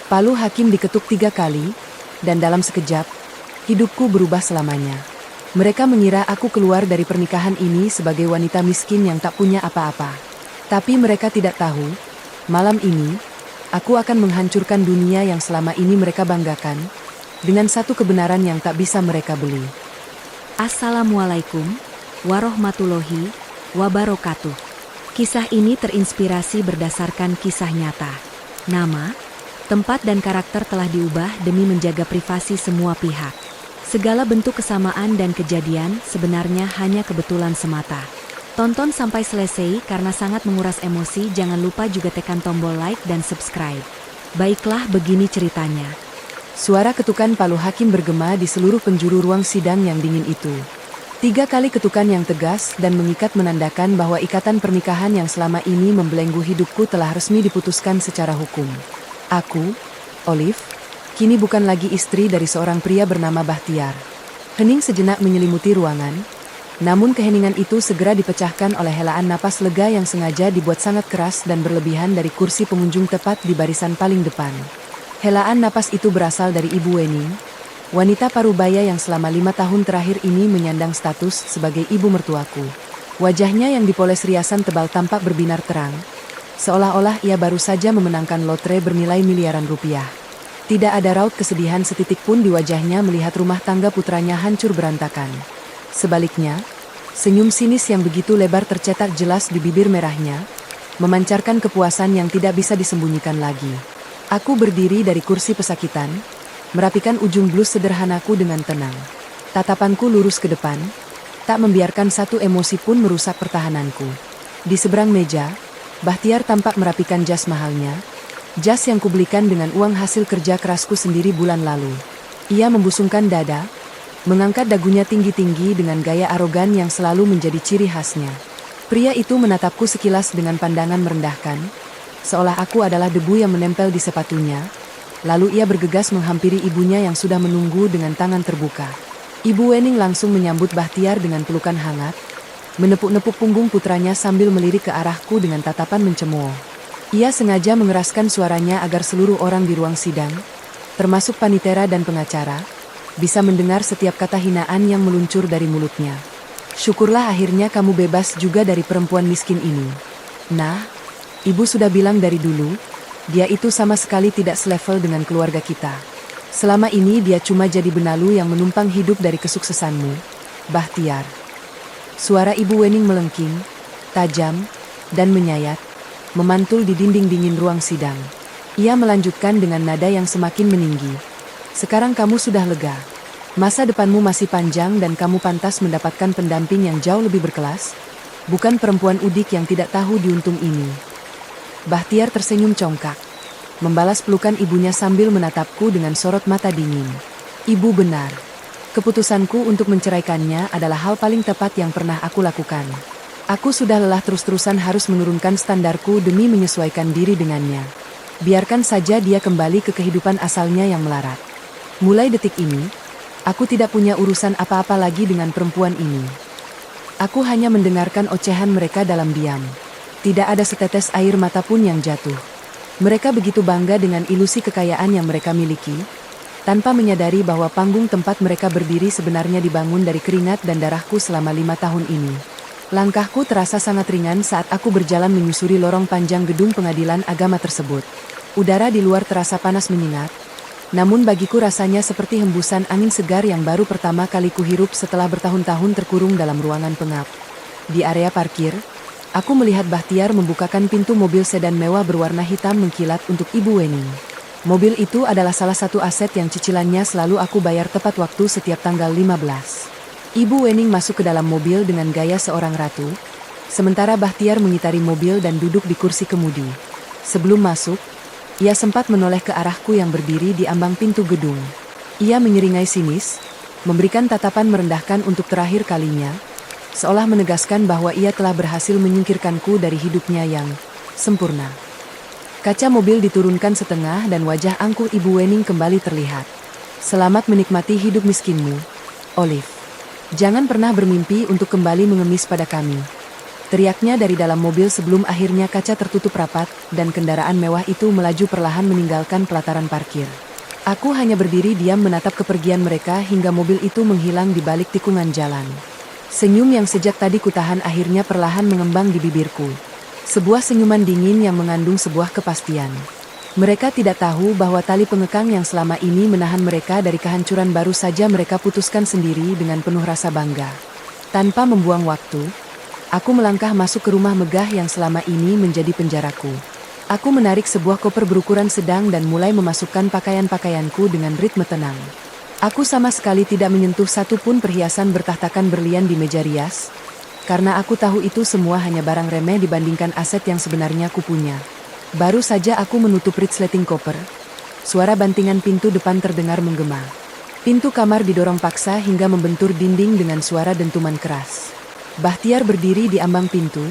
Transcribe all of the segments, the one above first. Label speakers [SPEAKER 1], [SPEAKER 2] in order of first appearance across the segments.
[SPEAKER 1] Palu hakim diketuk 3 kali, dan dalam sekejap, hidupku berubah selamanya. Mereka mengira aku keluar dari pernikahan ini sebagai wanita miskin yang tak punya apa-apa. Tapi mereka tidak tahu, malam ini, aku akan menghancurkan dunia yang selama ini mereka banggakan, dengan satu kebenaran yang tak bisa mereka beli.
[SPEAKER 2] Assalamualaikum warahmatullahi wabarakatuh. Kisah ini terinspirasi berdasarkan kisah nyata. Nama, tempat dan karakter telah diubah demi menjaga privasi semua pihak. Segala bentuk kesamaan dan kejadian sebenarnya hanya kebetulan semata. Tonton sampai selesai karena sangat menguras emosi. Jangan lupa juga tekan tombol like dan subscribe. Baiklah, begini ceritanya.
[SPEAKER 1] Suara ketukan palu hakim bergema di seluruh penjuru ruang sidang yang dingin itu. 3 kali ketukan yang tegas dan mengikat menandakan bahwa ikatan pernikahan yang selama ini membelenggu hidupku telah resmi diputuskan secara hukum. Aku, Olive, kini bukan lagi istri dari seorang pria bernama Bahtiar. Hening sejenak menyelimuti ruangan, namun keheningan itu segera dipecahkan oleh helaan napas lega yang sengaja dibuat sangat keras dan berlebihan dari kursi pengunjung tepat di barisan paling depan. Helaan napas itu berasal dari Ibu Wening, wanita parubaya yang selama 5 tahun terakhir ini menyandang status sebagai ibu mertuaku. Wajahnya yang dipoles riasan tebal tampak berbinar terang, seolah-olah ia baru saja memenangkan lotre bernilai miliaran rupiah. Tidak ada raut kesedihan setitik pun di wajahnya melihat rumah tangga putranya hancur berantakan. Sebaliknya, senyum sinis yang begitu lebar tercetak jelas di bibir merahnya, memancarkan kepuasan yang tidak bisa disembunyikan lagi. Aku berdiri dari kursi pesakitan, merapikan ujung blus sederhanaku dengan tenang. Tatapanku lurus ke depan, tak membiarkan satu emosi pun merusak pertahananku. Di seberang meja, Bahtiar tampak merapikan jas mahalnya, jas yang kubelikan dengan uang hasil kerja kerasku sendiri bulan lalu. Ia membusungkan dada, mengangkat dagunya tinggi-tinggi dengan gaya arogan yang selalu menjadi ciri khasnya. Pria itu menatapku sekilas dengan pandangan merendahkan, seolah aku adalah debu yang menempel di sepatunya. Lalu ia bergegas menghampiri ibunya yang sudah menunggu dengan tangan terbuka. Ibu Wening langsung menyambut Bahtiar dengan pelukan hangat, menepuk-nepuk punggung putranya sambil melirik ke arahku dengan tatapan mencemooh. Ia sengaja mengeraskan suaranya agar seluruh orang di ruang sidang, termasuk panitera dan pengacara, bisa mendengar setiap kata hinaan yang meluncur dari mulutnya. Syukurlah akhirnya kamu bebas juga dari perempuan miskin ini. Nah, ibu sudah bilang dari dulu, dia itu sama sekali tidak selevel dengan keluarga kita. Selama ini dia cuma jadi benalu yang menumpang hidup dari kesuksesanmu, Bahtiar. Suara Ibu Wening melengking, tajam, dan menyayat, memantul di dinding dingin ruang sidang. Ia melanjutkan dengan nada yang semakin meninggi. Sekarang kamu sudah lega. Masa depanmu masih panjang dan kamu pantas mendapatkan pendamping yang jauh lebih berkelas, bukan perempuan udik yang tidak tahu diuntung ini. Bahtiar tersenyum congkak, membalas pelukan ibunya sambil menatapku dengan sorot mata dingin. Ibu benar. Keputusanku untuk menceraikannya adalah hal paling tepat yang pernah aku lakukan. Aku sudah lelah terus-terusan harus menurunkan standarku demi menyesuaikan diri dengannya. Biarkan saja dia kembali ke kehidupan asalnya yang melarat. Mulai detik ini, aku tidak punya urusan apa-apa lagi dengan perempuan ini. Aku hanya mendengarkan ocehan mereka dalam diam. Tidak ada setetes air mata pun yang jatuh. Mereka begitu bangga dengan ilusi kekayaan yang mereka miliki, tanpa menyadari bahwa panggung tempat mereka berdiri sebenarnya dibangun dari keringat dan darahku selama 5 tahun ini. Langkahku terasa sangat ringan saat aku berjalan menyusuri lorong panjang gedung pengadilan agama tersebut. Udara di luar terasa panas menyengat, namun bagiku rasanya seperti hembusan angin segar yang baru pertama kali kuhirup setelah bertahun-tahun terkurung dalam ruangan pengap. Di area parkir, aku melihat Bahtiar membukakan pintu mobil sedan mewah berwarna hitam mengkilat untuk Ibu Wening. Mobil itu adalah salah satu aset yang cicilannya selalu aku bayar tepat waktu setiap tanggal 15. Ibu Wening masuk ke dalam mobil dengan gaya seorang ratu, sementara Bahtiar mengitari mobil dan duduk di kursi kemudi. Sebelum masuk, ia sempat menoleh ke arahku yang berdiri di ambang pintu gedung. Ia menyeringai sinis, memberikan tatapan merendahkan untuk terakhir kalinya, seolah menegaskan bahwa ia telah berhasil menyingkirkanku dari hidupnya yang sempurna. Kaca mobil diturunkan setengah dan wajah angkuh Ibu Wening kembali terlihat. Selamat menikmati hidup miskinmu, Olive. Jangan pernah bermimpi untuk kembali mengemis pada kami. Teriaknya dari dalam mobil sebelum akhirnya kaca tertutup rapat dan kendaraan mewah itu melaju perlahan meninggalkan pelataran parkir. Aku hanya berdiri diam menatap kepergian mereka hingga mobil itu menghilang di balik tikungan jalan. Senyum yang sejak tadi kutahan akhirnya perlahan mengembang di bibirku. Sebuah senyuman dingin yang mengandung sebuah kepastian. Mereka tidak tahu bahwa tali pengekang yang selama ini menahan mereka dari kehancuran baru saja mereka putuskan sendiri dengan penuh rasa bangga. Tanpa membuang waktu, aku melangkah masuk ke rumah megah yang selama ini menjadi penjaraku. Aku menarik sebuah koper berukuran sedang dan mulai memasukkan pakaian-pakaianku dengan ritme tenang. Aku sama sekali tidak menyentuh satupun perhiasan bertahtakan berlian di meja rias, karena aku tahu itu semua hanya barang remeh dibandingkan aset yang sebenarnya kupunya. Baru saja aku menutup resleting koper, suara bantingan pintu depan terdengar menggema. Pintu kamar didorong paksa hingga membentur dinding dengan suara dentuman keras. Bahtiar berdiri di ambang pintu,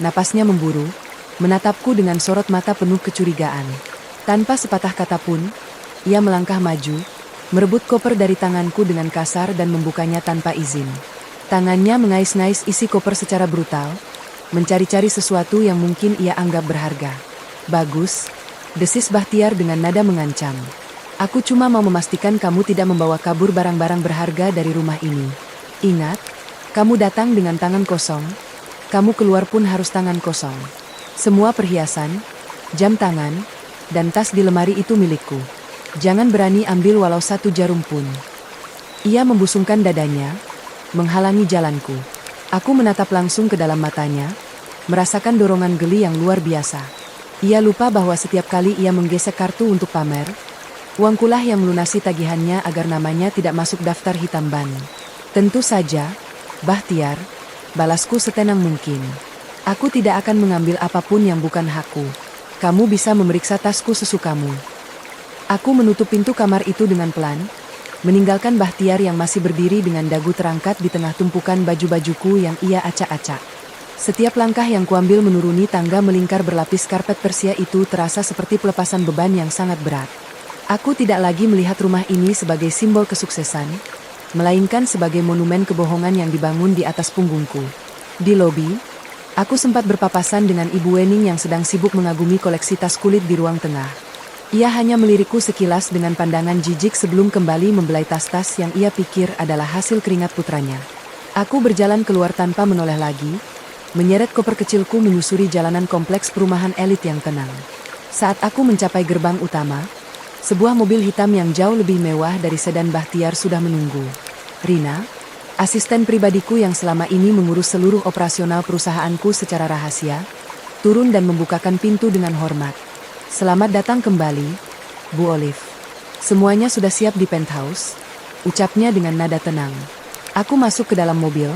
[SPEAKER 1] napasnya memburu, menatapku dengan sorot mata penuh kecurigaan. Tanpa sepatah kata pun, ia melangkah maju, merebut koper dari tanganku dengan kasar dan membukanya tanpa izin. Tangannya mengais-ngais isi koper secara brutal, mencari-cari sesuatu yang mungkin ia anggap berharga. Bagus, desis Bahtiar dengan nada mengancam. Aku cuma mau memastikan kamu tidak membawa kabur barang-barang berharga dari rumah ini. Ingat, kamu datang dengan tangan kosong, kamu keluar pun harus tangan kosong. Semua perhiasan, jam tangan, dan tas di lemari itu milikku. Jangan berani ambil walau satu jarum pun. Ia membusungkan dadanya, menghalangi jalanku. Aku menatap langsung ke dalam matanya, merasakan dorongan geli yang luar biasa. Ia lupa bahwa setiap kali ia menggesek kartu untuk pamer, uangkulah yang melunasi tagihannya agar namanya tidak masuk daftar hitam ban. Tentu saja, Bahtiar, balasku setenang mungkin. Aku tidak akan mengambil apapun yang bukan hakku. Kamu bisa memeriksa tasku sesukamu. Aku menutup pintu kamar itu dengan pelan, meninggalkan Bahtiar yang masih berdiri dengan dagu terangkat di tengah tumpukan baju-bajuku yang ia acak-acak. Setiap langkah yang kuambil menuruni tangga melingkar berlapis karpet Persia itu terasa seperti pelepasan beban yang sangat berat. Aku tidak lagi melihat rumah ini sebagai simbol kesuksesan, melainkan sebagai monumen kebohongan yang dibangun di atas punggungku. Di lobi, aku sempat berpapasan dengan Ibu Wening yang sedang sibuk mengagumi koleksi tas kulit di ruang tengah. Ia hanya melirikku sekilas dengan pandangan jijik sebelum kembali membelai tas-tas yang ia pikir adalah hasil keringat putranya. Aku berjalan keluar tanpa menoleh lagi, menyeret koper kecilku menyusuri jalanan kompleks perumahan elit yang tenang. Saat aku mencapai gerbang utama, sebuah mobil hitam yang jauh lebih mewah dari sedan Bahtiar sudah menunggu. Rina, asisten pribadiku yang selama ini mengurus seluruh operasional perusahaanku secara rahasia, turun dan membukakan pintu dengan hormat. Selamat datang kembali, Bu Olive. Semuanya sudah siap di penthouse, ucapnya dengan nada tenang. Aku masuk ke dalam mobil,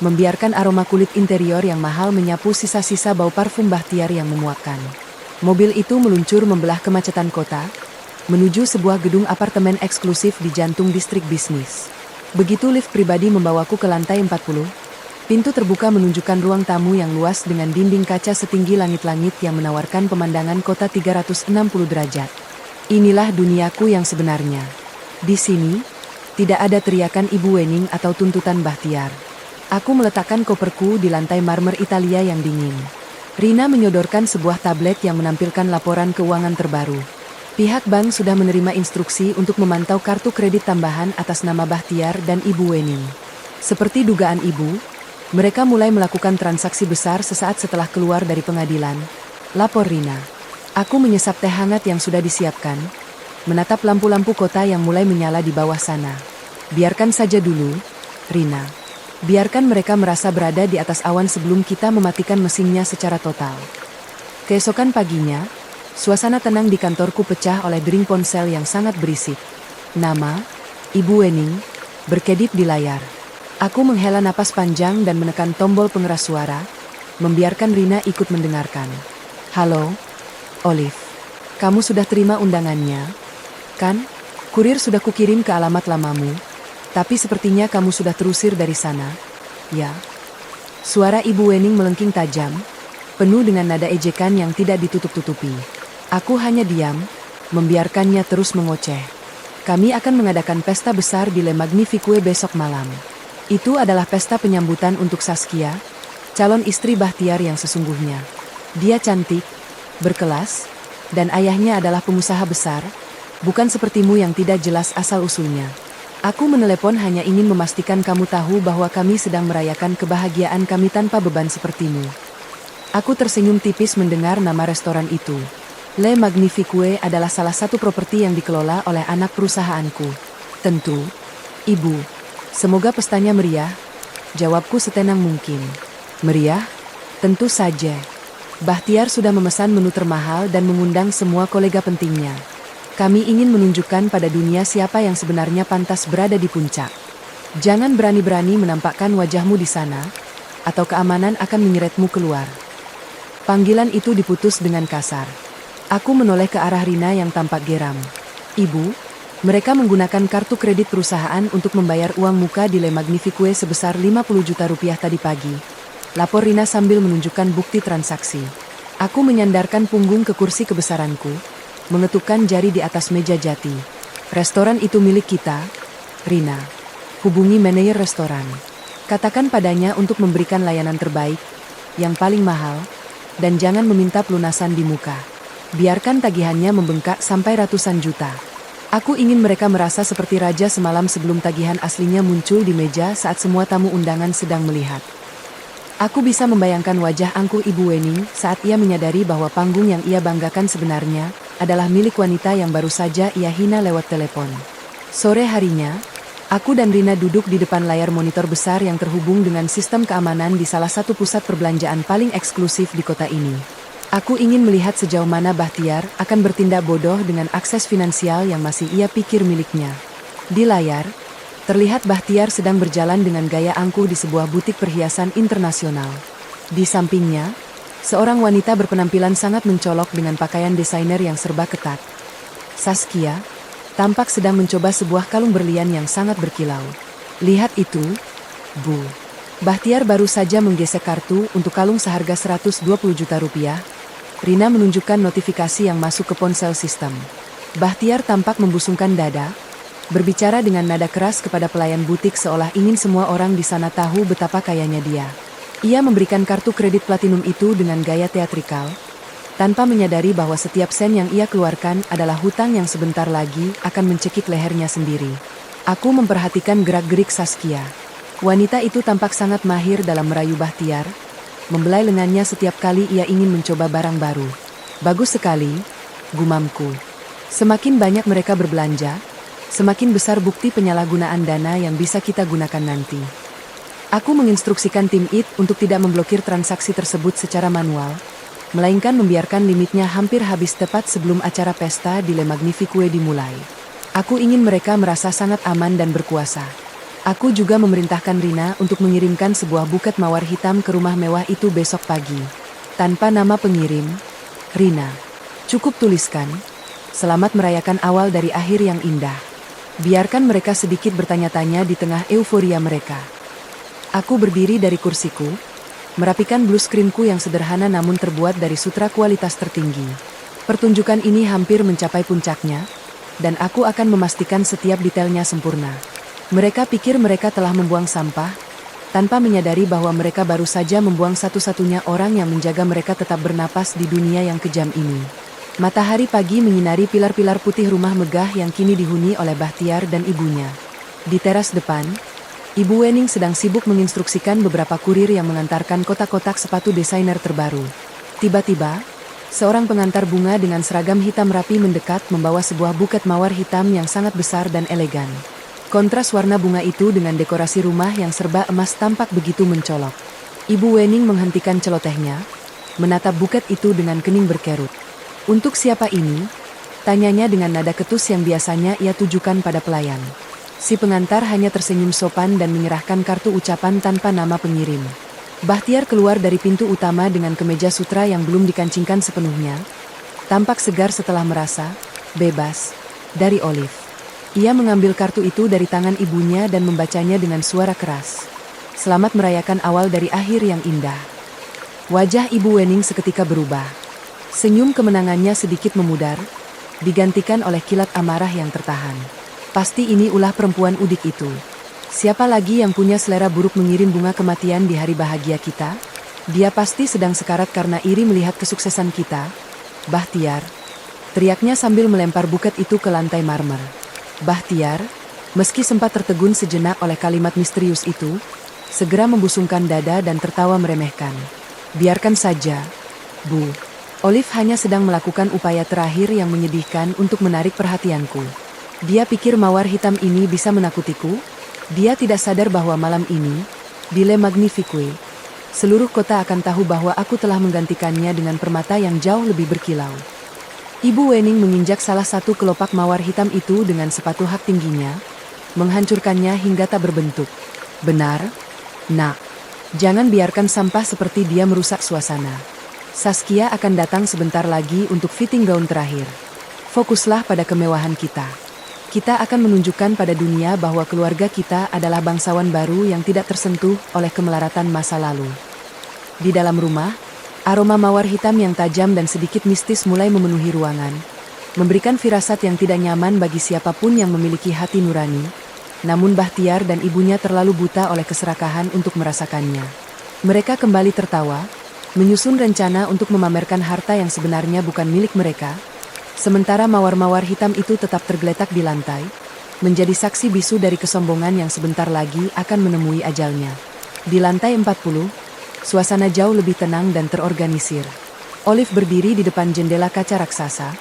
[SPEAKER 1] membiarkan aroma kulit interior yang mahal menyapu sisa-sisa bau parfum Bahtiar yang memuakkan. Mobil itu meluncur membelah kemacetan kota, menuju sebuah gedung apartemen eksklusif di jantung distrik bisnis. Begitu lift pribadi membawaku ke lantai 40, pintu terbuka menunjukkan ruang tamu yang luas dengan dinding kaca setinggi langit-langit yang menawarkan pemandangan kota 360 derajat. Inilah duniaku yang sebenarnya. Di sini, tidak ada teriakan Ibu Wening atau tuntutan Bahtiar. Aku meletakkan koperku di lantai marmer Italia yang dingin. Rina menyodorkan sebuah tablet yang menampilkan laporan keuangan terbaru. Pihak bank sudah menerima instruksi untuk memantau kartu kredit tambahan atas nama Bahtiar dan Ibu Wening. Seperti dugaan ibu, mereka mulai melakukan transaksi besar sesaat setelah keluar dari pengadilan, lapor Rina. Aku menyesap teh hangat yang sudah disiapkan, menatap lampu-lampu kota yang mulai menyala di bawah sana. Biarkan saja dulu, Rina. Biarkan mereka merasa berada di atas awan sebelum kita mematikan mesinnya secara total. Keesokan paginya, suasana tenang di kantorku pecah oleh dering ponsel yang sangat berisik. Nama, Ibu Wening, berkedip di layar. Aku menghela napas panjang dan menekan tombol pengeras suara, membiarkan Rina ikut mendengarkan. Halo, Olive. Kamu sudah terima undangannya, kan? Kurir sudah kukirim ke alamat lamamu, tapi sepertinya kamu sudah terusir dari sana. Ya. Suara Ibu Wening melengking tajam, penuh dengan nada ejekan yang tidak ditutup-tutupi. Aku hanya diam, membiarkannya terus mengoceh. Kami akan mengadakan pesta besar di Le Magnifique besok malam. Itu adalah pesta penyambutan untuk Saskia, calon istri Bahtiar yang sesungguhnya. Dia cantik, berkelas, dan ayahnya adalah pengusaha besar, bukan sepertimu yang tidak jelas asal-usulnya. Aku menelepon hanya ingin memastikan kamu tahu bahwa kami sedang merayakan kebahagiaan kami tanpa beban sepertimu. Aku tersenyum tipis mendengar nama restoran itu. Le Magnifique adalah salah satu properti yang dikelola oleh anak perusahaanku. Tentu, Ibu. Semoga pestanya meriah. Jawabku setenang mungkin. Meriah? Tentu saja. Bahtiar sudah memesan menu termahal dan mengundang semua kolega pentingnya. Kami ingin menunjukkan pada dunia siapa yang sebenarnya pantas berada di puncak. Jangan berani-berani menampakkan wajahmu di sana, atau keamanan akan menyeretmu keluar. Panggilan itu diputus dengan kasar. Aku menoleh ke arah Rina yang tampak geram. Ibu, mereka menggunakan kartu kredit perusahaan untuk membayar uang muka di Le Magnifique sebesar 50 juta rupiah tadi pagi. Lapor Rina sambil menunjukkan bukti transaksi. Aku menyandarkan punggung ke kursi kebesaranku, mengetukkan jari di atas meja jati. Restoran itu milik kita, Rina. Hubungi manajer restoran. Katakan padanya untuk memberikan layanan terbaik, yang paling mahal, dan jangan meminta pelunasan di muka. Biarkan tagihannya membengkak sampai ratusan juta. Aku ingin mereka merasa seperti raja semalam sebelum tagihan aslinya muncul di meja saat semua tamu undangan sedang melihat. Aku bisa membayangkan wajah angkuh Ibu Wening saat ia menyadari bahwa panggung yang ia banggakan sebenarnya adalah milik wanita yang baru saja ia hina lewat telepon. Sore harinya, aku dan Rina duduk di depan layar monitor besar yang terhubung dengan sistem keamanan di salah satu pusat perbelanjaan paling eksklusif di kota ini. Aku ingin melihat sejauh mana Bahtiar akan bertindak bodoh dengan akses finansial yang masih ia pikir miliknya. Di layar, terlihat Bahtiar sedang berjalan dengan gaya angkuh di sebuah butik perhiasan internasional. Di sampingnya, seorang wanita berpenampilan sangat mencolok dengan pakaian desainer yang serba ketat. Saskia tampak sedang mencoba sebuah kalung berlian yang sangat berkilau. Lihat itu, Bu. Bahtiar baru saja menggesek kartu untuk kalung seharga 120 juta rupiah. Rina menunjukkan notifikasi yang masuk ke ponsel sistem. Bahtiar tampak membusungkan dada, berbicara dengan nada keras kepada pelayan butik seolah ingin semua orang di sana tahu betapa kayanya dia. Ia memberikan kartu kredit platinum itu dengan gaya teatrikal, tanpa menyadari bahwa setiap sen yang ia keluarkan adalah hutang yang sebentar lagi akan mencekik lehernya sendiri. Aku memperhatikan gerak-gerik Saskia. Wanita itu tampak sangat mahir dalam merayu Bahtiar, membelai lengannya setiap kali ia ingin mencoba barang baru. Bagus sekali, gumamku. Semakin banyak mereka berbelanja, semakin besar bukti penyalahgunaan dana yang bisa kita gunakan nanti. Aku menginstruksikan tim IT untuk tidak memblokir transaksi tersebut secara manual, melainkan membiarkan limitnya hampir habis tepat sebelum acara pesta di Le Magnifique dimulai. Aku ingin mereka merasa sangat aman dan berkuasa. Aku juga memerintahkan Rina untuk mengirimkan sebuah buket mawar hitam ke rumah mewah itu besok pagi. Tanpa nama pengirim, Rina. Cukup tuliskan, selamat merayakan awal dari akhir yang indah. Biarkan mereka sedikit bertanya-tanya di tengah euforia mereka. Aku berdiri dari kursiku, merapikan blue screenku yang sederhana namun terbuat dari sutra kualitas tertinggi. Pertunjukan ini hampir mencapai puncaknya, dan aku akan memastikan setiap detailnya sempurna. Mereka pikir mereka telah membuang sampah, tanpa menyadari bahwa mereka baru saja membuang satu-satunya orang yang menjaga mereka tetap bernapas di dunia yang kejam ini. Matahari pagi menyinari pilar-pilar putih rumah megah yang kini dihuni oleh Bahtiar dan ibunya. Di teras depan, Ibu Wening sedang sibuk menginstruksikan beberapa kurir yang mengantarkan kotak-kotak sepatu desainer terbaru. Tiba-tiba, seorang pengantar bunga dengan seragam hitam rapi mendekat membawa sebuah buket mawar hitam yang sangat besar dan elegan. Kontras warna bunga itu dengan dekorasi rumah yang serba emas tampak begitu mencolok. Ibu Wening menghentikan celotehnya, menatap buket itu dengan kening berkerut. Untuk siapa ini? Tanyanya dengan nada ketus yang biasanya ia tujukan pada pelayan. Si pengantar hanya tersenyum sopan dan menyerahkan kartu ucapan tanpa nama pengirim. Bahtiar keluar dari pintu utama dengan kemeja sutra yang belum dikancingkan sepenuhnya. Tampak segar setelah merasa bebas dari Olive. Ia mengambil kartu itu dari tangan ibunya dan membacanya dengan suara keras. Selamat merayakan awal dari akhir yang indah. Wajah Ibu Wening seketika berubah. Senyum kemenangannya sedikit memudar, digantikan oleh kilat amarah yang tertahan. Pasti ini ulah perempuan udik itu. Siapa lagi yang punya selera buruk mengirim bunga kematian di hari bahagia kita? Dia pasti sedang sekarat karena iri melihat kesuksesan kita. Bahtiar, teriaknya sambil melempar buket itu ke lantai marmer. Bahtiar, meski sempat tertegun sejenak oleh kalimat misterius itu, segera membusungkan dada dan tertawa meremehkan. Biarkan saja, Bu. Olive hanya sedang melakukan upaya terakhir yang menyedihkan untuk menarik perhatianku. Dia pikir mawar hitam ini bisa menakutiku? Dia tidak sadar bahwa malam ini, di Le Magnifique, seluruh kota akan tahu bahwa aku telah menggantikannya dengan permata yang jauh lebih berkilau. Ibu Wening menginjak salah satu kelopak mawar hitam itu dengan sepatu hak tingginya, menghancurkannya hingga tak berbentuk. Benar, Nak. Jangan biarkan sampah seperti dia merusak suasana. Saskia akan datang sebentar lagi untuk fitting gaun terakhir. Fokuslah pada kemewahan kita. Kita akan menunjukkan pada dunia bahwa keluarga kita adalah bangsawan baru yang tidak tersentuh oleh kemelaratan masa lalu. Di dalam rumah, aroma mawar hitam yang tajam dan sedikit mistis mulai memenuhi ruangan, memberikan firasat yang tidak nyaman bagi siapapun yang memiliki hati nurani. Namun Bahtiar dan ibunya terlalu buta oleh keserakahan untuk merasakannya. Mereka kembali tertawa, menyusun rencana untuk memamerkan harta yang sebenarnya bukan milik mereka. Sementara mawar-mawar hitam itu tetap tergeletak di lantai, menjadi saksi bisu dari kesombongan yang sebentar lagi akan menemui ajalnya. Di lantai 40, suasana jauh lebih tenang dan terorganisir. Olive berdiri di depan jendela kaca raksasa,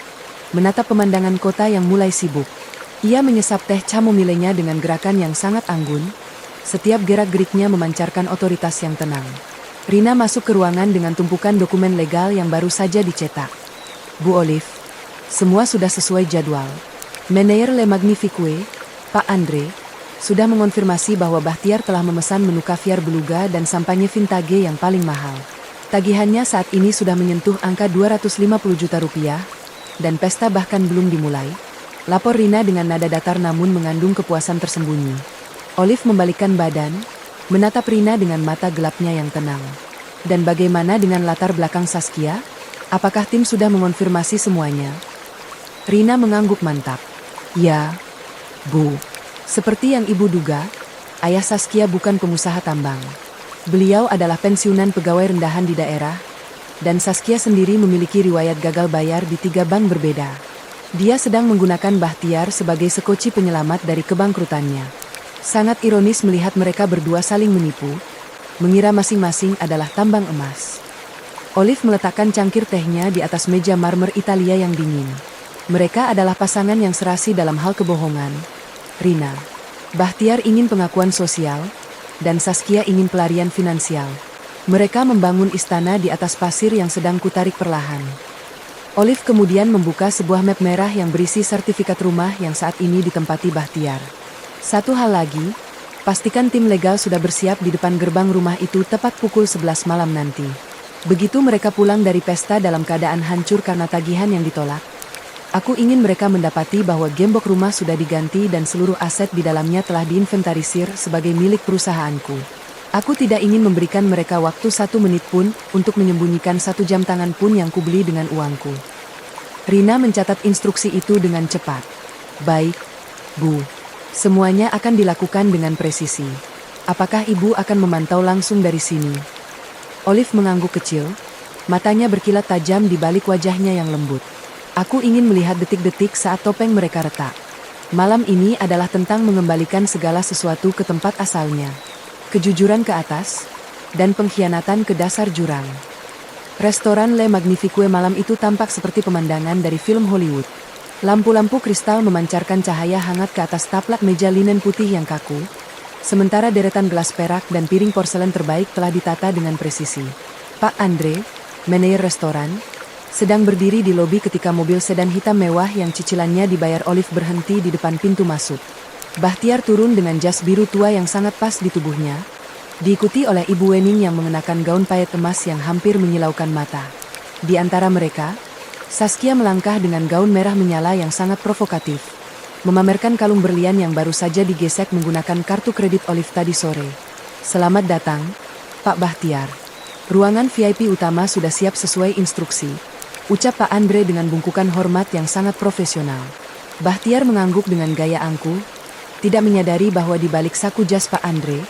[SPEAKER 1] menatap pemandangan kota yang mulai sibuk. Ia menyesap teh chamomilenya dengan gerakan yang sangat anggun, setiap gerak-geriknya memancarkan otoritas yang tenang. Rina masuk ke ruangan dengan tumpukan dokumen legal yang baru saja dicetak. Bu Olive, semua sudah sesuai jadwal. Manajer Le Magnifique, Pak Andre, sudah mengonfirmasi bahwa Bahtiar telah memesan menu kaviar beluga dan sampanye vintage yang paling mahal. Tagihannya saat ini sudah menyentuh angka 250 juta rupiah, dan pesta bahkan belum dimulai. Lapor Rina dengan nada datar namun mengandung kepuasan tersembunyi. Olive membalikkan badan, menatap Rina dengan mata gelapnya yang tenang. Dan bagaimana dengan latar belakang Saskia? Apakah tim sudah mengonfirmasi semuanya? Rina mengangguk mantap. Ya, Bu. Seperti yang Ibu duga, ayah Saskia bukan pengusaha tambang. Beliau adalah pensiunan pegawai rendahan di daerah, dan Saskia sendiri memiliki riwayat gagal bayar di 3 bank berbeda. Dia sedang menggunakan Bahtiar sebagai sekoci penyelamat dari kebangkrutannya. Sangat ironis melihat mereka berdua saling menipu, mengira masing-masing adalah tambang emas. Olive meletakkan cangkir tehnya di atas meja marmer Italia yang dingin. Mereka adalah pasangan yang serasi dalam hal kebohongan. Rina, Bahtiar ingin pengakuan sosial, dan Saskia ingin pelarian finansial. Mereka membangun istana di atas pasir yang sedang kutarik perlahan. Olive kemudian membuka sebuah map merah yang berisi sertifikat rumah yang saat ini ditempati Bahtiar. Satu hal lagi, pastikan tim legal sudah bersiap di depan gerbang rumah itu tepat pukul 11 malam nanti. Begitu mereka pulang dari pesta dalam keadaan hancur karena tagihan yang ditolak, aku ingin mereka mendapati bahwa gembok rumah sudah diganti dan seluruh aset di dalamnya telah diinventarisir sebagai milik perusahaanku. Aku tidak ingin memberikan mereka waktu 1 menit pun untuk menyembunyikan 1 jam tangan pun yang kubeli dengan uangku. Rina mencatat instruksi itu dengan cepat. Baik, Bu. Semuanya akan dilakukan dengan presisi. Apakah Ibu akan memantau langsung dari sini? Olive mengangguk kecil, matanya berkilat tajam di balik wajahnya yang lembut. Aku ingin melihat detik-detik saat topeng mereka retak. Malam ini adalah tentang mengembalikan segala sesuatu ke tempat asalnya. Kejujuran ke atas, dan pengkhianatan ke dasar jurang. Restoran Le Magnifique malam itu tampak seperti pemandangan dari film Hollywood. Lampu-lampu kristal memancarkan cahaya hangat ke atas taplak meja linen putih yang kaku, sementara deretan gelas perak dan piring porselen terbaik telah ditata dengan presisi. Pak Andre, manajer restoran, sedang berdiri di lobi ketika mobil sedan hitam mewah yang cicilannya dibayar Olive berhenti di depan pintu masuk. Bahtiar turun dengan jas biru tua yang sangat pas di tubuhnya, diikuti oleh Ibu Wening yang mengenakan gaun payet emas yang hampir menyilaukan mata. Di antara mereka, Saskia melangkah dengan gaun merah menyala yang sangat provokatif, memamerkan kalung berlian yang baru saja digesek menggunakan kartu kredit Olive tadi sore. Selamat datang, Pak Bahtiar. Ruangan VIP utama sudah siap sesuai instruksi, ucap Pak Andre dengan bungkukan hormat yang sangat profesional. Bahtiar mengangguk dengan gaya angkuh, tidak menyadari bahwa di balik saku jas Pak Andre,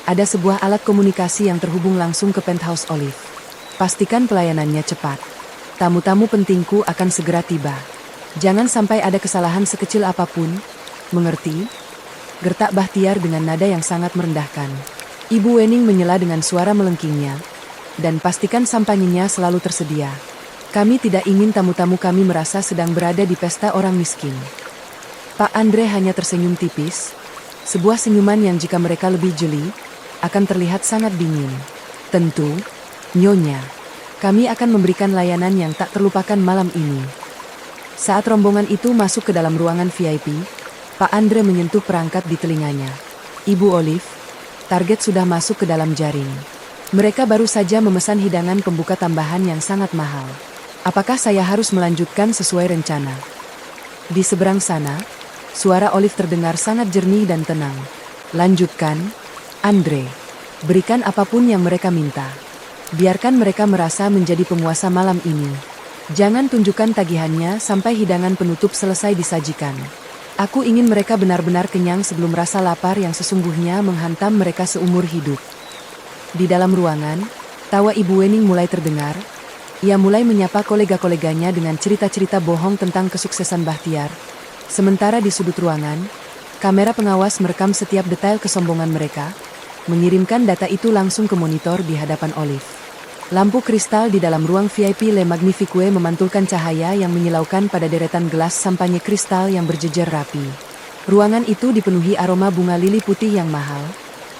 [SPEAKER 1] Ada sebuah alat komunikasi yang terhubung langsung ke penthouse Olive. Pastikan pelayanannya cepat. Tamu-tamu pentingku akan segera tiba. Jangan sampai ada kesalahan sekecil apapun. Mengerti? Gertak Bahtiar dengan nada yang sangat merendahkan. Ibu Wening menyela dengan suara melengkingnya. Dan pastikan sampainya selalu tersedia. Kami tidak ingin tamu-tamu kami merasa sedang berada di pesta orang miskin. Pak Andre hanya tersenyum tipis. Sebuah senyuman yang jika mereka lebih jeli, akan terlihat sangat dingin. Tentu, Nyonya. Kami akan memberikan layanan yang tak terlupakan malam ini. Saat rombongan itu masuk ke dalam ruangan VIP, Pak Andre menyentuh perangkat di telinganya. Ibu Olive, target sudah masuk ke dalam jaring. Mereka baru saja memesan hidangan pembuka tambahan yang sangat mahal. Apakah saya harus melanjutkan sesuai rencana? Di seberang sana, suara Olive terdengar sangat jernih dan tenang. Lanjutkan, Andre. Berikan apapun yang mereka minta. Biarkan mereka merasa menjadi penguasa malam ini. Jangan tunjukkan tagihannya sampai hidangan penutup selesai disajikan. Aku ingin mereka benar-benar kenyang sebelum rasa lapar yang sesungguhnya menghantam mereka seumur hidup. Di dalam ruangan, tawa Ibu Wening mulai terdengar. Ia mulai menyapa kolega-koleganya dengan cerita-cerita bohong tentang kesuksesan Bahtiar. Sementara di sudut ruangan, kamera pengawas merekam setiap detail kesombongan mereka, mengirimkan data itu langsung ke monitor di hadapan Olive. Lampu kristal di dalam ruang VIP Le Magnifique memantulkan cahaya yang menyilaukan pada deretan gelas sampanye kristal yang berjejer rapi. Ruangan itu dipenuhi aroma bunga lili putih yang mahal,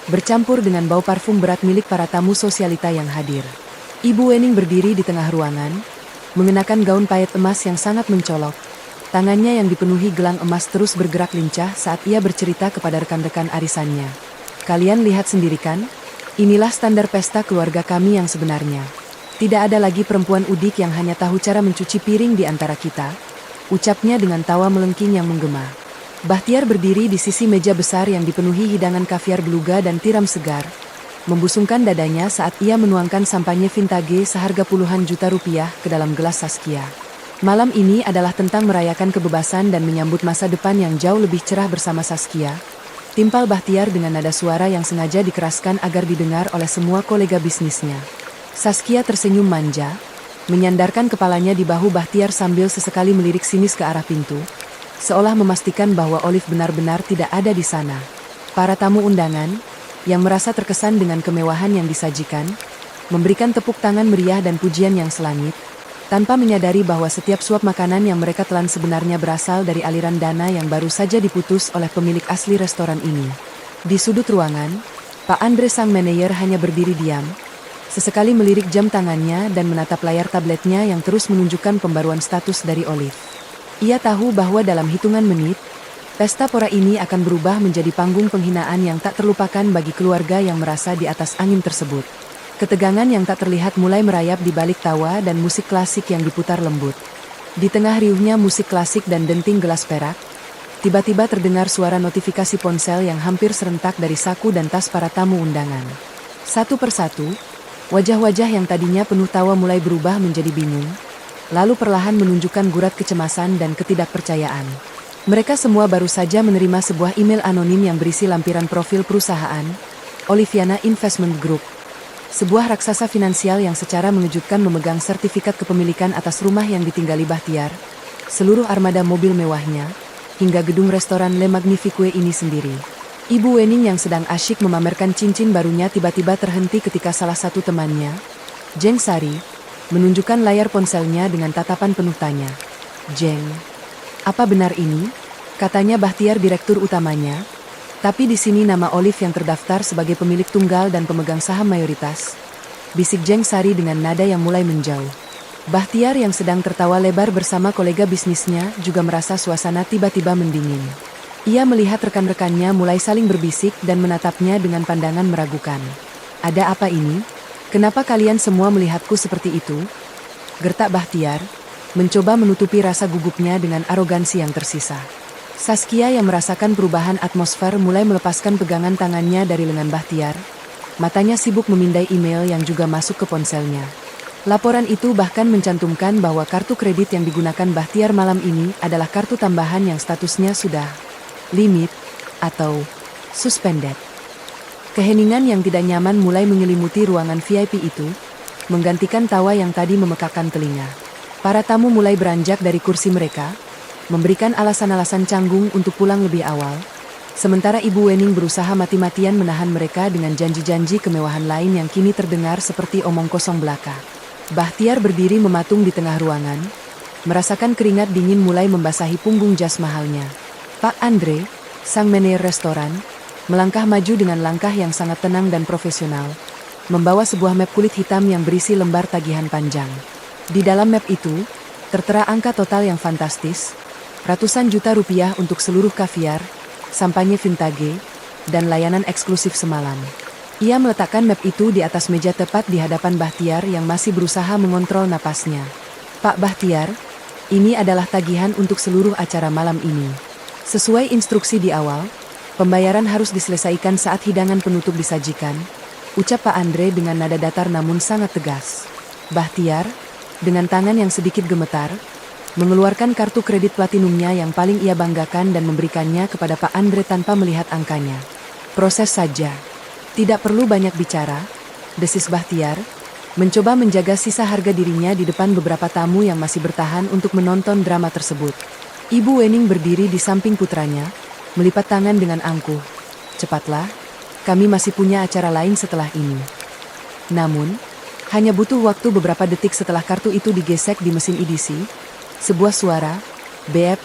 [SPEAKER 1] bercampur dengan bau parfum berat milik para tamu sosialita yang hadir. Ibu Wening berdiri di tengah ruangan, mengenakan gaun payet emas yang sangat mencolok. Tangannya yang dipenuhi gelang emas terus bergerak lincah saat ia bercerita kepada rekan-rekan arisannya. Kalian lihat sendiri kan? Inilah standar pesta keluarga kami yang sebenarnya. Tidak ada lagi perempuan udik yang hanya tahu cara mencuci piring di antara kita. Ucapnya dengan tawa melengking yang menggema. Bahtiar berdiri di sisi meja besar yang dipenuhi hidangan kaviar beluga dan tiram segar. Membusungkan dadanya saat ia menuangkan sampanye vintage seharga puluhan juta rupiah ke dalam gelas Saskia. Malam ini adalah tentang merayakan kebebasan dan menyambut masa depan yang jauh lebih cerah bersama Saskia. Timpal Bahtiar dengan nada suara yang sengaja dikeraskan agar didengar oleh semua kolega bisnisnya. Saskia tersenyum manja, menyandarkan kepalanya di bahu Bahtiar sambil sesekali melirik sinis ke arah pintu, seolah memastikan bahwa Olive benar-benar tidak ada di sana. Para tamu undangan, yang merasa terkesan dengan kemewahan yang disajikan, memberikan tepuk tangan meriah dan pujian yang selangit, tanpa menyadari bahwa setiap suap makanan yang mereka telan sebenarnya berasal dari aliran dana yang baru saja diputus oleh pemilik asli restoran ini. Di sudut ruangan, Pak Andre sang manajer hanya berdiri diam, sesekali melirik jam tangannya dan menatap layar tabletnya yang terus menunjukkan pembaruan status dari Olive. Ia tahu bahwa dalam hitungan menit, pesta pora ini akan berubah menjadi panggung penghinaan yang tak terlupakan bagi keluarga yang merasa di atas angin tersebut. Ketegangan yang tak terlihat mulai merayap di balik tawa dan musik klasik yang diputar lembut. Di tengah riuhnya musik klasik dan denting gelas perak, tiba-tiba terdengar suara notifikasi ponsel yang hampir serentak dari saku dan tas para tamu undangan. Satu persatu, wajah-wajah yang tadinya penuh tawa mulai berubah menjadi bingung, lalu perlahan menunjukkan gurat kecemasan dan ketidakpercayaan. Mereka semua baru saja menerima sebuah email anonim yang berisi lampiran profil perusahaan, Oliviana Investment Group. Sebuah raksasa finansial yang secara mengejutkan memegang sertifikat kepemilikan atas rumah yang ditinggali Bahtiar, seluruh armada mobil mewahnya, hingga gedung restoran Le Magnifique ini sendiri. Ibu Wening yang sedang asyik memamerkan cincin barunya tiba-tiba terhenti ketika salah satu temannya, Jeng Sari, menunjukkan layar ponselnya dengan tatapan penuh tanya. Jeng, apa benar ini? Katanya Bahtiar direktur utamanya. Tapi di sini nama Olive yang terdaftar sebagai pemilik tunggal dan pemegang saham mayoritas. Bisik Jeng Sari dengan nada yang mulai menjauh. Bahtiar yang sedang tertawa lebar bersama kolega bisnisnya juga merasa suasana tiba-tiba mendingin. Ia melihat rekan-rekannya mulai saling berbisik dan menatapnya dengan pandangan meragukan. Ada apa ini? Kenapa kalian semua melihatku seperti itu? Gertak Bahtiar, mencoba menutupi rasa gugupnya dengan arogansi yang tersisa. Saskia yang merasakan perubahan atmosfer mulai melepaskan pegangan tangannya dari lengan Bahtiar. Matanya sibuk memindai email yang juga masuk ke ponselnya. Laporan itu bahkan mencantumkan bahwa kartu kredit yang digunakan Bahtiar malam ini adalah kartu tambahan yang statusnya sudah limit atau suspended. Keheningan yang tidak nyaman mulai menyelimuti ruangan VIP itu, menggantikan tawa yang tadi memekakkan telinga. Para tamu mulai beranjak dari kursi mereka, memberikan alasan-alasan canggung untuk pulang lebih awal, sementara Ibu Wening berusaha mati-matian menahan mereka dengan janji-janji kemewahan lain yang kini terdengar seperti omong kosong belaka. Bahtiar berdiri mematung di tengah ruangan, merasakan keringat dingin mulai membasahi punggung jas mahalnya. Pak Andre, sang manajer restoran, melangkah maju dengan langkah yang sangat tenang dan profesional, membawa sebuah map kulit hitam yang berisi lembar tagihan panjang. Di dalam map itu, tertera angka total yang fantastis, ratusan juta rupiah untuk seluruh kaviar, sampanye vintage, dan layanan eksklusif semalam. Ia meletakkan map itu di atas meja tepat di hadapan Bahtiar yang masih berusaha mengontrol napasnya. Pak Bahtiar, ini adalah tagihan untuk seluruh acara malam ini. Sesuai instruksi di awal, pembayaran harus diselesaikan saat hidangan penutup disajikan, ucap Pak Andre dengan nada datar namun sangat tegas. Bahtiar, dengan tangan yang sedikit gemetar, mengeluarkan kartu kredit platinumnya yang paling ia banggakan dan memberikannya kepada Pak Andre tanpa melihat angkanya. Proses saja. Tidak perlu banyak bicara, desis Bahtiar, mencoba menjaga sisa harga dirinya di depan beberapa tamu yang masih bertahan untuk menonton drama tersebut. Ibu Wening berdiri di samping putranya, melipat tangan dengan angkuh. Cepatlah, kami masih punya acara lain setelah ini. Namun, hanya butuh waktu beberapa detik setelah kartu itu digesek di mesin edisi, sebuah suara, beep,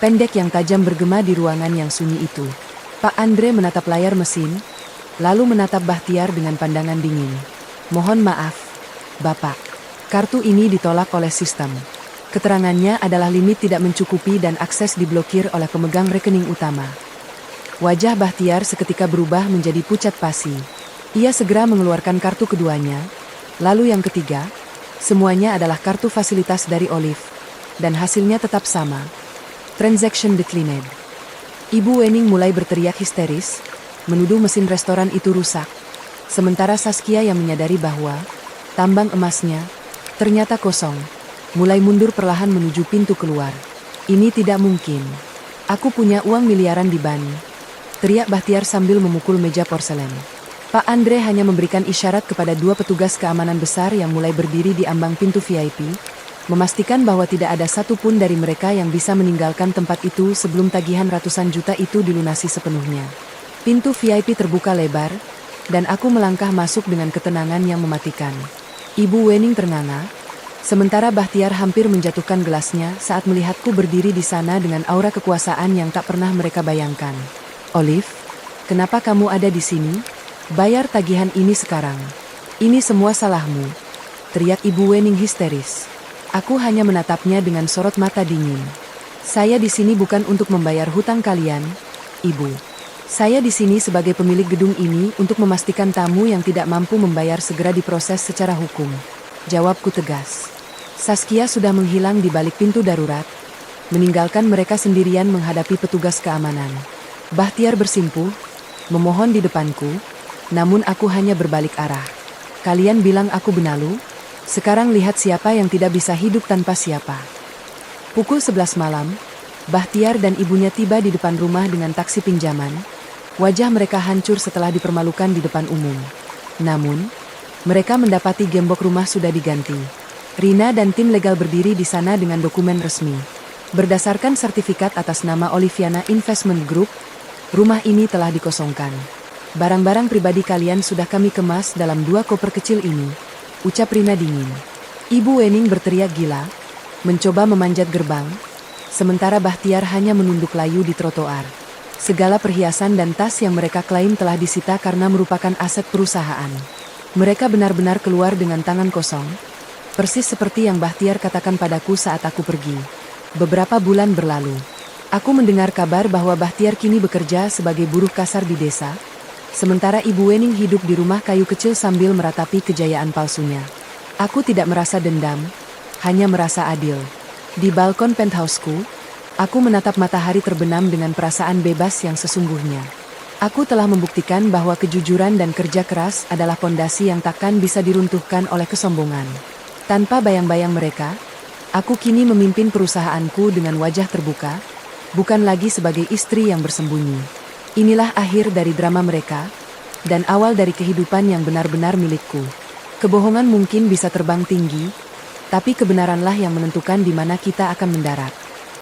[SPEAKER 1] pendek yang tajam bergema di ruangan yang sunyi itu. Pak Andre menatap layar mesin, lalu menatap Bahtiar dengan pandangan dingin. Mohon maaf, Bapak. Kartu ini ditolak oleh sistem. Keterangannya adalah limit tidak mencukupi dan akses diblokir oleh pemegang rekening utama. Wajah Bahtiar seketika berubah menjadi pucat pasi. Ia segera mengeluarkan kartu keduanya, lalu yang ketiga, semuanya adalah kartu fasilitas dari Olive, dan hasilnya tetap sama. Transaction declined. Ibu Wening mulai berteriak histeris, menuduh mesin restoran itu rusak. Sementara Saskia yang menyadari bahwa tambang emasnya ternyata kosong, mulai mundur perlahan menuju pintu keluar. Ini tidak mungkin. Aku punya uang miliaran di ban, teriak Bahtiar sambil memukul meja porselen. Pak Andre hanya memberikan isyarat kepada dua petugas keamanan besar yang mulai berdiri di ambang pintu VIP, memastikan bahwa tidak ada satupun dari mereka yang bisa meninggalkan tempat itu sebelum tagihan ratusan juta itu dilunasi sepenuhnya. Pintu VIP terbuka lebar, dan aku melangkah masuk dengan ketenangan yang mematikan. Ibu Wening ternganga, sementara Bahtiar hampir menjatuhkan gelasnya saat melihatku berdiri di sana dengan aura kekuasaan yang tak pernah mereka bayangkan. Olive, kenapa kamu ada di sini? Bayar tagihan ini sekarang. Ini semua salahmu, teriak Ibu Wening histeris. Aku hanya menatapnya dengan sorot mata dingin. Saya di sini bukan untuk membayar hutang kalian, Ibu. Saya di sini sebagai pemilik gedung ini untuk memastikan tamu yang tidak mampu membayar segera diproses secara hukum. Jawabku tegas. Saskia sudah menghilang di balik pintu darurat, meninggalkan mereka sendirian menghadapi petugas keamanan. Bahtiar bersimpuh, memohon di depanku, namun aku hanya berbalik arah. Kalian bilang aku benalu? Sekarang lihat siapa yang tidak bisa hidup tanpa siapa. Pukul 11 malam, Bahtiar dan ibunya tiba di depan rumah dengan taksi pinjaman. Wajah mereka hancur setelah dipermalukan di depan umum. Namun, mereka mendapati gembok rumah sudah diganti. Rina dan tim legal berdiri di sana dengan dokumen resmi. Berdasarkan sertifikat atas nama Oliviana Investment Group, rumah ini telah dikosongkan. Barang-barang pribadi kalian sudah kami kemas dalam 2 koper kecil ini, ucap Rina dingin. Ibu Wening berteriak gila, mencoba memanjat gerbang, sementara Bahtiar hanya menunduk layu di trotoar. Segala perhiasan dan tas yang mereka klaim telah disita karena merupakan aset perusahaan. Mereka benar-benar keluar dengan tangan kosong, persis seperti yang Bahtiar katakan padaku saat aku pergi. Beberapa bulan berlalu, aku mendengar kabar bahwa Bahtiar kini bekerja sebagai buruh kasar di desa, sementara Ibu Wening hidup di rumah kayu kecil sambil meratapi kejayaan palsunya. Aku tidak merasa dendam, hanya merasa adil. Di balkon penthouseku, aku menatap matahari terbenam dengan perasaan bebas yang sesungguhnya. Aku telah membuktikan bahwa kejujuran dan kerja keras adalah fondasi yang takkan bisa diruntuhkan oleh kesombongan. Tanpa bayang-bayang mereka, aku kini memimpin perusahaanku dengan wajah terbuka, bukan lagi sebagai istri yang bersembunyi. Inilah akhir dari drama mereka, dan awal dari kehidupan yang benar-benar milikku. Kebohongan mungkin bisa terbang tinggi, tapi kebenaranlah yang menentukan di mana kita akan mendarat.